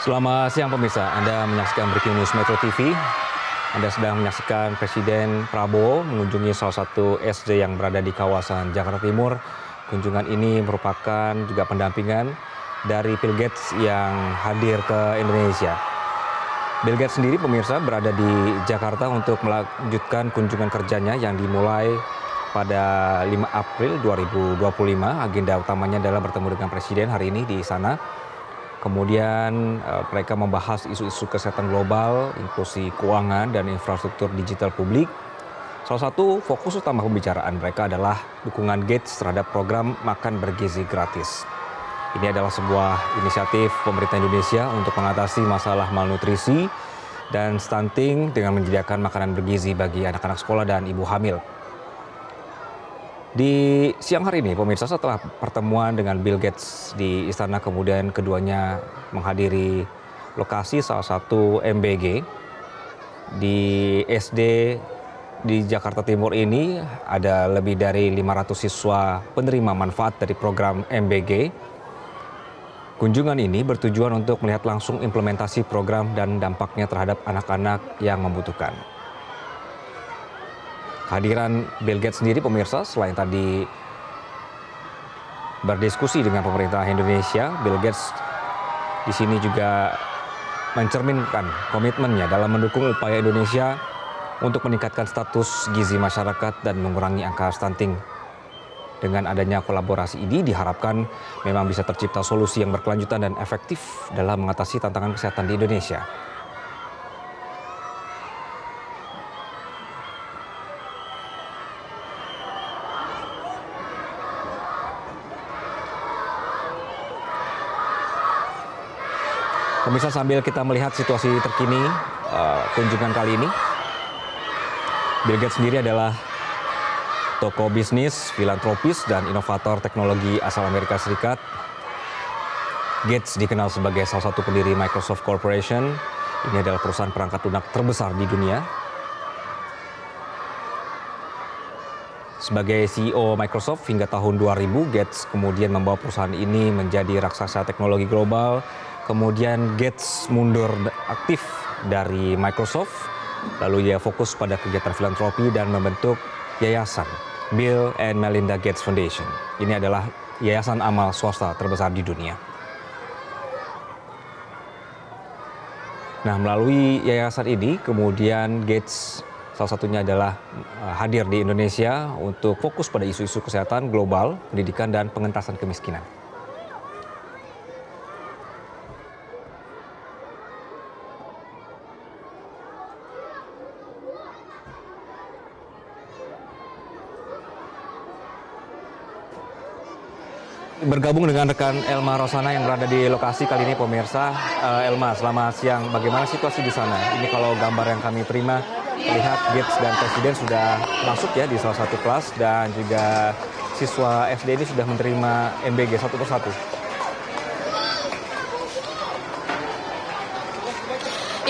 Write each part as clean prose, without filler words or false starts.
Selamat siang pemirsa, Anda menyaksikan Breaking News Metro TV. Anda sedang menyaksikan Presiden Prabowo mengunjungi salah satu SD yang berada di kawasan Jakarta Timur. Kunjungan ini merupakan juga pendampingan dari Bill Gates yang hadir ke Indonesia. Bill Gates sendiri pemirsa berada di Jakarta untuk melanjutkan kunjungan kerjanya yang dimulai pada 5 April 2025. Agenda utamanya adalah bertemu dengan Presiden hari ini di sana. Kemudian mereka membahas isu-isu kesehatan global, inklusi keuangan, dan infrastruktur digital publik. Salah satu fokus utama pembicaraan mereka adalah dukungan Gates terhadap program makan bergizi gratis. Ini adalah sebuah inisiatif pemerintah Indonesia untuk mengatasi masalah malnutrisi dan stunting dengan menyediakan makanan bergizi bagi anak-anak sekolah dan ibu hamil. Di siang hari ini, pemirsa, setelah pertemuan dengan Bill Gates di istana, kemudian keduanya menghadiri lokasi salah satu MBG di SD di Jakarta Timur ini. Ada lebih dari 500 siswa penerima manfaat dari program MBG. Kunjungan ini bertujuan untuk melihat langsung implementasi program dan dampaknya terhadap anak-anak yang membutuhkan. Kehadiran Bill Gates sendiri pemirsa, selain tadi berdiskusi dengan pemerintah Indonesia, Bill Gates di sini juga mencerminkan komitmennya dalam mendukung upaya Indonesia untuk meningkatkan status gizi masyarakat dan mengurangi angka stunting. Dengan adanya kolaborasi ini diharapkan memang bisa tercipta solusi yang berkelanjutan dan efektif dalam mengatasi tantangan kesehatan di Indonesia. Pemirsa, sambil kita melihat situasi terkini kunjungan kali ini, Bill Gates sendiri adalah tokoh bisnis, filantropis, dan inovator teknologi asal Amerika Serikat. Gates dikenal sebagai salah satu pendiri Microsoft Corporation. Ini adalah perusahaan perangkat lunak terbesar di dunia. Sebagai CEO Microsoft hingga tahun 2000, Gates kemudian membawa perusahaan ini menjadi raksasa teknologi global. Kemudian Gates mundur aktif dari Microsoft, lalu ia fokus pada kegiatan filantropi dan membentuk yayasan Bill and Melinda Gates Foundation. Ini adalah yayasan amal swasta terbesar di dunia. Nah, melalui yayasan ini kemudian Gates salah satunya adalah hadir di Indonesia untuk fokus pada isu-isu kesehatan global, pendidikan, dan pengentasan kemiskinan. Bergabung dengan rekan Elma Rosana yang berada di lokasi kali ini pemirsa. Elma, selamat siang. Bagaimana situasi di sana? Ini kalau gambar yang kami terima, lihat Gates dan Presiden sudah masuk ya di salah satu kelas dan juga siswa SD ini sudah menerima MBG satu persatu.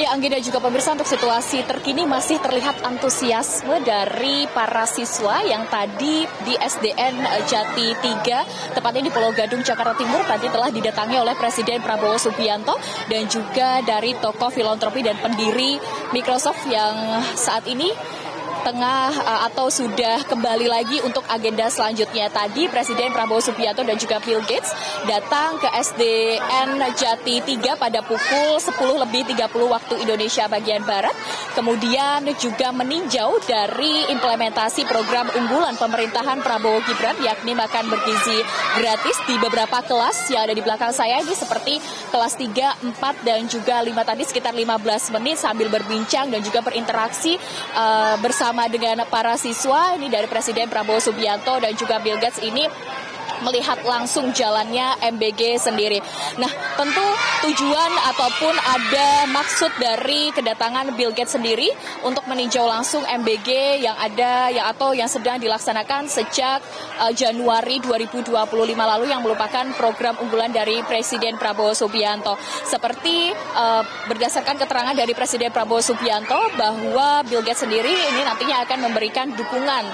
Ya, Anggi dan juga pemirsa, untuk situasi terkini masih terlihat antusiasme dari para siswa yang tadi di SDN Jati 3, tepatnya di Pulau Gadung, Jakarta Timur, tadi telah didatangi oleh Presiden Prabowo Subianto dan juga dari tokoh filantropi dan pendiri Microsoft yang saat ini tengah atau sudah kembali lagi untuk agenda selanjutnya. Tadi Presiden Prabowo Subianto dan juga Bill Gates datang ke SDN Jati 3 pada pukul 10:30 waktu Indonesia bagian Barat. Kemudian juga meninjau dari implementasi program unggulan pemerintahan Prabowo Gibran, yakni makan bergizi gratis di beberapa kelas yang ada di belakang saya ini, seperti kelas 3, 4, dan juga 5 tadi sekitar 15 menit sambil berbincang dan juga berinteraksi bersama dengan para siswa. Ini dari Presiden Prabowo Subianto dan juga Bill Gates ini melihat langsung jalannya MBG sendiri. Nah, tentu tujuan ataupun ada maksud dari kedatangan Bill Gates sendiri untuk meninjau langsung MBG yang ada yang sedang dilaksanakan sejak Januari 2025 lalu, yang merupakan program unggulan dari Presiden Prabowo Subianto. Seperti berdasarkan keterangan dari Presiden Prabowo Subianto bahwa Bill Gates sendiri ini nantinya akan memberikan dukungan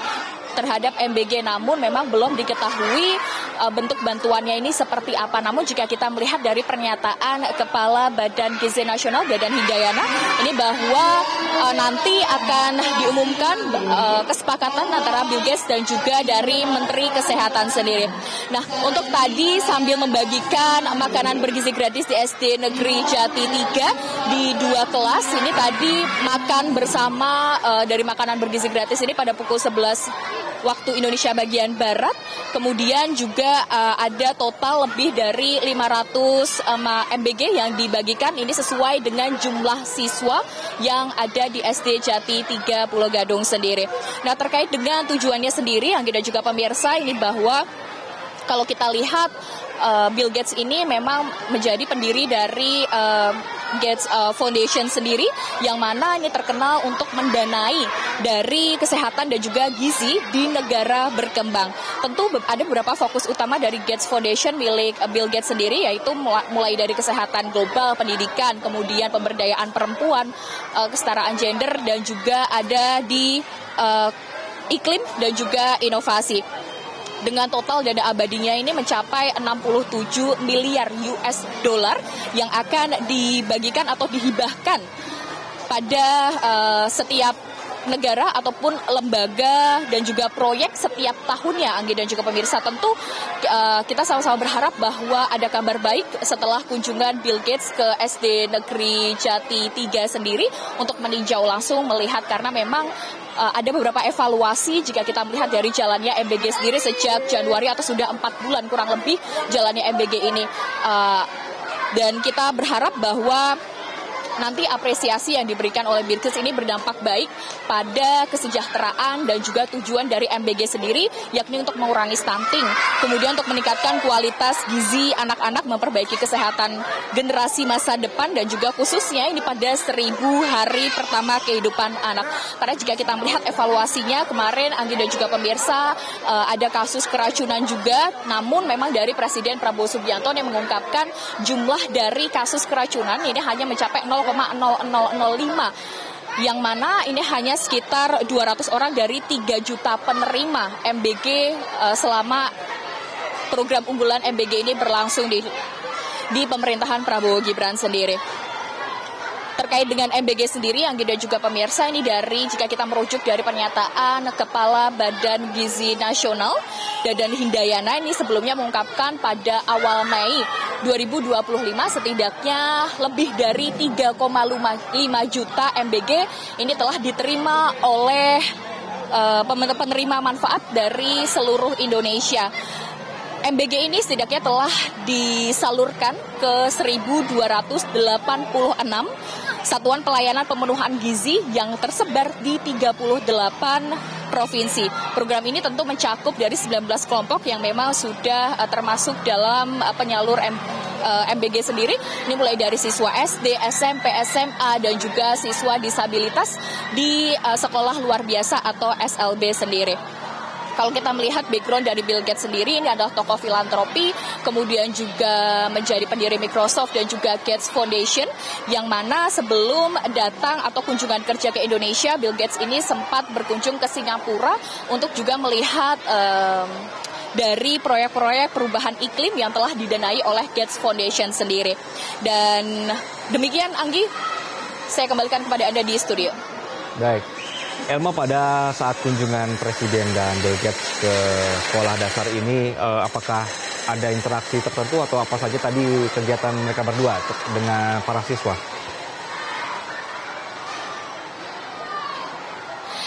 terhadap MBG, namun memang belum diketahui bentuk bantuannya ini seperti apa. Namun jika kita melihat dari pernyataan Kepala Badan Gizi Nasional Dadan Hindayana ini bahwa nanti akan diumumkan kesepakatan antara Bill Gates dan juga dari Menteri Kesehatan sendiri. Nah, untuk tadi sambil membagikan makanan bergizi gratis di SD Negeri Jati 3 di 2 kelas, ini tadi makan bersama dari makanan bergizi gratis ini pada pukul 11 waktu Indonesia bagian Barat. Kemudian juga ada total lebih dari 500 MBG yang dibagikan. Ini sesuai dengan jumlah siswa yang ada di SD Jati 3 Pulau Gadung sendiri. Nah, terkait dengan tujuannya sendiri, yang kita juga pemirsa ini bahwa kalau kita lihat Bill Gates ini memang menjadi pendiri dari Gates Foundation sendiri, yang mana ini terkenal untuk mendanai dari kesehatan dan juga gizi di negara berkembang. Tentu ada beberapa fokus utama dari Gates Foundation milik Bill Gates sendiri, yaitu mulai dari kesehatan global, pendidikan, kemudian pemberdayaan perempuan, kesetaraan gender, dan juga ada di iklim dan juga inovasi. Dengan total dana abadinya ini mencapai 67 miliar US dollar yang akan dibagikan atau dihibahkan pada setiap negara ataupun lembaga dan juga proyek setiap tahunnya, Anggi dan juga pemirsa. Tentu kita sama-sama berharap bahwa ada kabar baik setelah kunjungan Bill Gates ke SD Negeri Jati 3 sendiri untuk meninjau langsung, melihat, karena memang ada beberapa evaluasi jika kita melihat dari jalannya MBG sendiri sejak Januari atau sudah 4 bulan kurang lebih jalannya MBG ini. Dan kita berharap bahwa nanti apresiasi yang diberikan oleh Bill Gates ini berdampak baik pada kesejahteraan dan juga tujuan dari MBG sendiri, yakni untuk mengurangi stunting, kemudian untuk meningkatkan kualitas gizi anak-anak, memperbaiki kesehatan generasi masa depan, dan juga khususnya ini pada 1000 hari pertama kehidupan anak. Karena jika kita melihat evaluasinya kemarin, Anggi dan juga pemirsa, ada kasus keracunan juga, namun memang dari Presiden Prabowo Subianto yang mengungkapkan jumlah dari kasus keracunan ini hanya mencapai 0,0005, yang mana ini hanya sekitar 200 orang dari 3 juta penerima MBG selama program unggulan MBG ini berlangsung di pemerintahan Prabowo Gibran sendiri. Terkait dengan MBG sendiri, yang dan juga pemirsa, ini dari, jika kita merujuk dari pernyataan Kepala Badan Gizi Nasional Dadan Hindayana, ini sebelumnya mengungkapkan pada awal Mei 2025 setidaknya lebih dari 3,5 juta MBG ini telah diterima oleh penerima manfaat dari seluruh Indonesia. MBG ini setidaknya telah disalurkan ke 1.286 satuan pelayanan pemenuhan gizi yang tersebar di 38 provinsi. Program ini tentu mencakup dari 19 kelompok yang memang sudah termasuk dalam penyalur MBG sendiri. Ini mulai dari siswa SD, SMP, SMA, dan juga siswa disabilitas di sekolah luar biasa atau SLB sendiri. Kalau kita melihat background dari Bill Gates sendiri, ini adalah tokoh filantropi, kemudian juga menjadi pendiri Microsoft dan juga Gates Foundation, yang mana sebelum datang atau kunjungan kerja ke Indonesia, Bill Gates ini sempat berkunjung ke Singapura untuk juga melihat dari proyek-proyek perubahan iklim yang telah didanai oleh Gates Foundation sendiri. Dan demikian, Anggi, saya kembalikan kepada Anda di studio. Baik. Elma, pada saat kunjungan Presiden dan Bill Gates ke sekolah dasar ini, apakah ada interaksi tertentu atau apa saja tadi kegiatan mereka berdua dengan para siswa?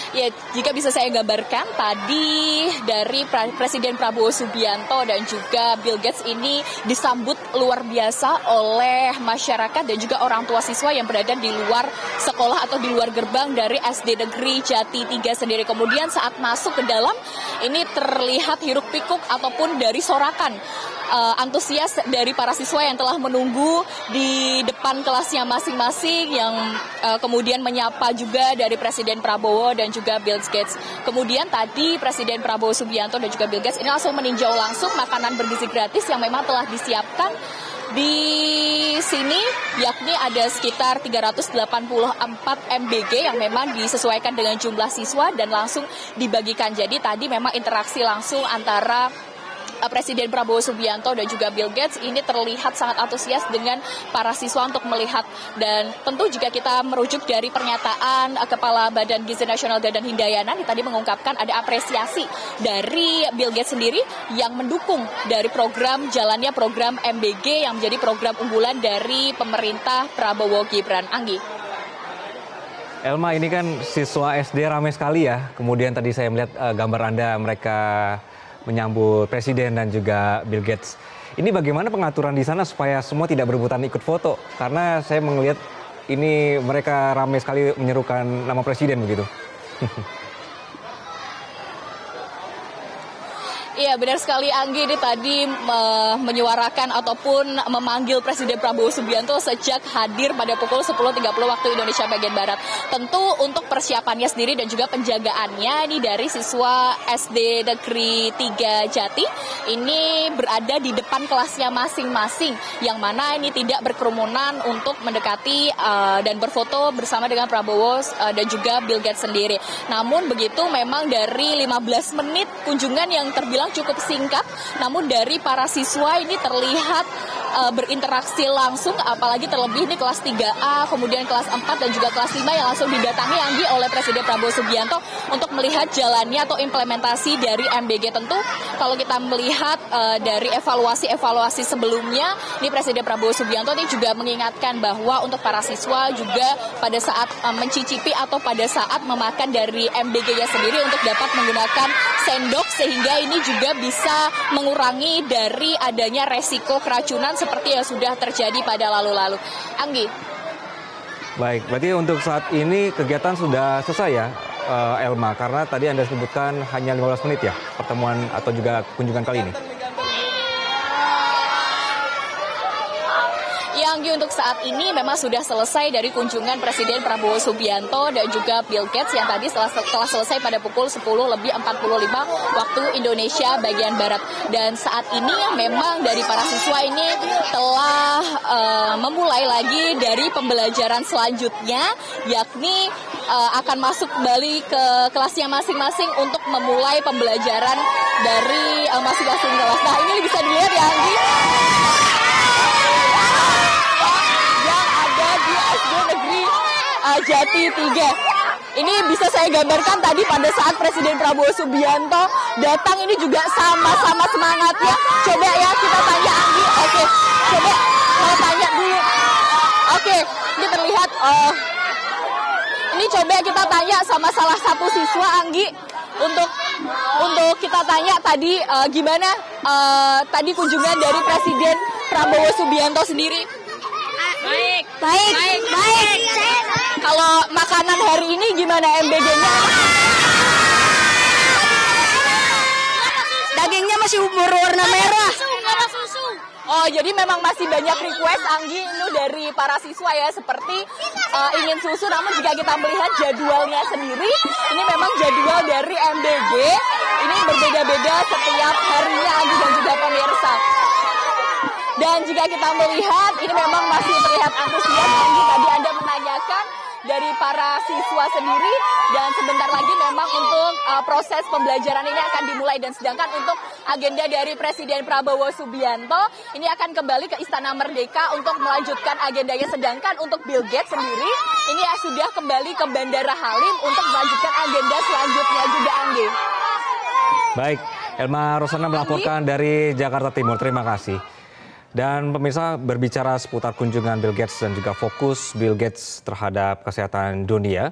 Ya, jika bisa saya gambarkan, tadi dari Presiden Prabowo Subianto dan juga Bill Gates ini disambut luar biasa oleh masyarakat dan juga orang tua siswa yang berada di luar sekolah atau di luar gerbang dari SD Negeri Jati 3 sendiri. Kemudian saat masuk ke dalam, ini terlihat hiruk pikuk ataupun dari sorakan antusias dari para siswa yang telah menunggu di depan kelasnya masing-masing, yang kemudian menyapa juga dari Presiden Prabowo dan juga Bill Gates. Kemudian tadi Presiden Prabowo Subianto dan juga Bill Gates ini langsung meninjau langsung makanan bergizi gratis yang memang telah disiapkan di sini, yakni ada sekitar 384 MBG yang memang disesuaikan dengan jumlah siswa dan langsung dibagikan. Jadi tadi memang interaksi langsung antara Presiden Prabowo Subianto dan juga Bill Gates ini terlihat sangat antusias dengan para siswa untuk melihat. Dan tentu jika kita merujuk dari pernyataan Kepala Badan Gizi Nasional Dadan Hindayana, ini tadi mengungkapkan ada apresiasi dari Bill Gates sendiri yang mendukung dari jalannya program MBG yang menjadi program unggulan dari pemerintah Prabowo Gibran. Anggi. Elma, ini kan siswa SD ramai sekali ya. Kemudian tadi saya melihat gambar Anda mereka menyambut Presiden dan juga Bill Gates. Ini bagaimana pengaturan di sana supaya semua tidak berebutan ikut foto? Karena saya melihat ini mereka ramai sekali menyerukan nama Presiden begitu. Iya, benar sekali Anggi, ini tadi menyuarakan ataupun memanggil Presiden Prabowo Subianto sejak hadir pada pukul 10.30 waktu Indonesia bagian Barat. Tentu untuk persiapannya sendiri dan juga penjagaannya ini dari siswa SD Negeri 3 Jati ini berada di depan kelasnya masing-masing, yang mana ini tidak berkerumunan untuk mendekati dan berfoto bersama dengan Prabowo dan juga Bill Gates sendiri. Namun begitu memang dari 15 menit kunjungan yang terbilang cukup singkat, namun dari para siswa ini terlihat berinteraksi langsung, apalagi terlebih ini kelas 3A, kemudian kelas 4 dan juga kelas 5 yang langsung didatangi Anggi oleh Presiden Prabowo Subianto untuk melihat jalannya atau implementasi dari MBG. Tentu kalau kita melihat dari evaluasi sebelumnya, ini Presiden Prabowo Subianto ini juga mengingatkan bahwa untuk para siswa juga pada saat mencicipi atau pada saat memakan dari MBG-nya sendiri untuk dapat menggunakan sendok, sehingga ini juga bisa mengurangi dari adanya resiko keracunan seperti yang sudah terjadi pada lalu-lalu. Anggi. Baik, berarti untuk saat ini kegiatan sudah selesai ya, Elma, karena tadi Anda sebutkan hanya 15 menit ya pertemuan atau juga kunjungan kali ini. Anggi, untuk saat ini memang sudah selesai dari kunjungan Presiden Prabowo Subianto dan juga Bill Gates yang tadi telah selesai pada pukul 10.45 waktu Indonesia bagian Barat. Dan saat ini memang dari para siswa ini telah memulai lagi dari pembelajaran selanjutnya, yakni akan masuk kembali ke kelasnya masing-masing untuk memulai pembelajaran dari masing-masing kelas. Nah, ini bisa dilihat ya Anggi, SD Negeri Jati 3. Ini bisa saya gambarkan tadi pada saat Presiden Prabowo Subianto datang ini juga sama-sama semangatnya. Coba ya kita tanya Anggi. Oke, coba mau tanya dulu. Oke, ini terlihat. Ini coba kita tanya sama salah satu siswa Anggi untuk kita tanya tadi gimana tadi kunjungan dari Presiden Prabowo Subianto sendiri. Baik. Kalau makanan hari ini gimana MBG-nya? Dagingnya masih berwarna merah. Oh, jadi memang masih banyak request Anggi ini dari para siswa ya, seperti ingin susu. Namun jika kita melihat jadwalnya sendiri, ini memang jadwal dari MBG ini berbeda-beda setiap harinya Anggi dan juga pemirsa. Dan jika kita melihat ini memang masih terlihat antusias Anggi, tadi Anda menanyakan dari para siswa sendiri, dan sebentar lagi memang untuk proses pembelajaran ini akan dimulai. Dan sedangkan untuk agenda dari Presiden Prabowo Subianto ini akan kembali ke Istana Merdeka untuk melanjutkan agendanya, sedangkan untuk Bill Gates sendiri ini sudah kembali ke Bandara Halim untuk melanjutkan agenda selanjutnya juga Anggi. Baik, Elma Rosana melaporkan dari Jakarta Timur. Terima kasih. Dan pemirsa, berbicara seputar kunjungan Bill Gates dan juga fokus Bill Gates terhadap kesehatan dunia.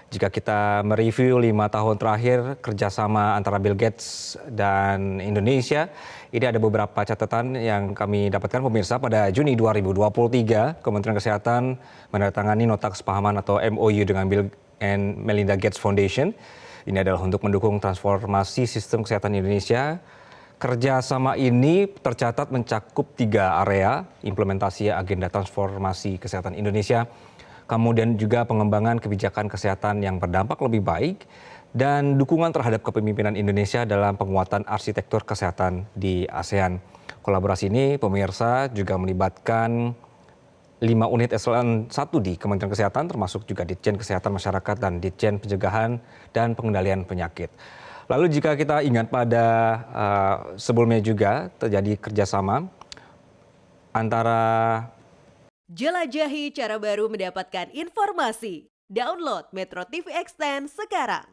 Jika kita mereview 5 tahun terakhir kerjasama antara Bill Gates dan Indonesia, ini ada beberapa catatan yang kami dapatkan pemirsa. Pada Juni 2023, Kementerian Kesehatan menandatangani nota kesepahaman atau MOU dengan Bill and Melinda Gates Foundation. Ini adalah untuk mendukung transformasi sistem kesehatan Indonesia. Kerjasama ini tercatat mencakup 3 area: implementasi agenda transformasi kesehatan Indonesia, kemudian juga pengembangan kebijakan kesehatan yang berdampak lebih baik, dan dukungan terhadap kepemimpinan Indonesia dalam penguatan arsitektur kesehatan di ASEAN. Kolaborasi ini pemirsa juga melibatkan 5 unit eselon 1 di Kementerian Kesehatan, termasuk juga Ditjen Kesehatan Masyarakat dan Ditjen Pencegahan dan Pengendalian Penyakit. Lalu jika kita ingat pada sebelumnya juga terjadi kerjasama antara Jelajahi cara baru mendapatkan informasi. Download Metro TV Extend sekarang.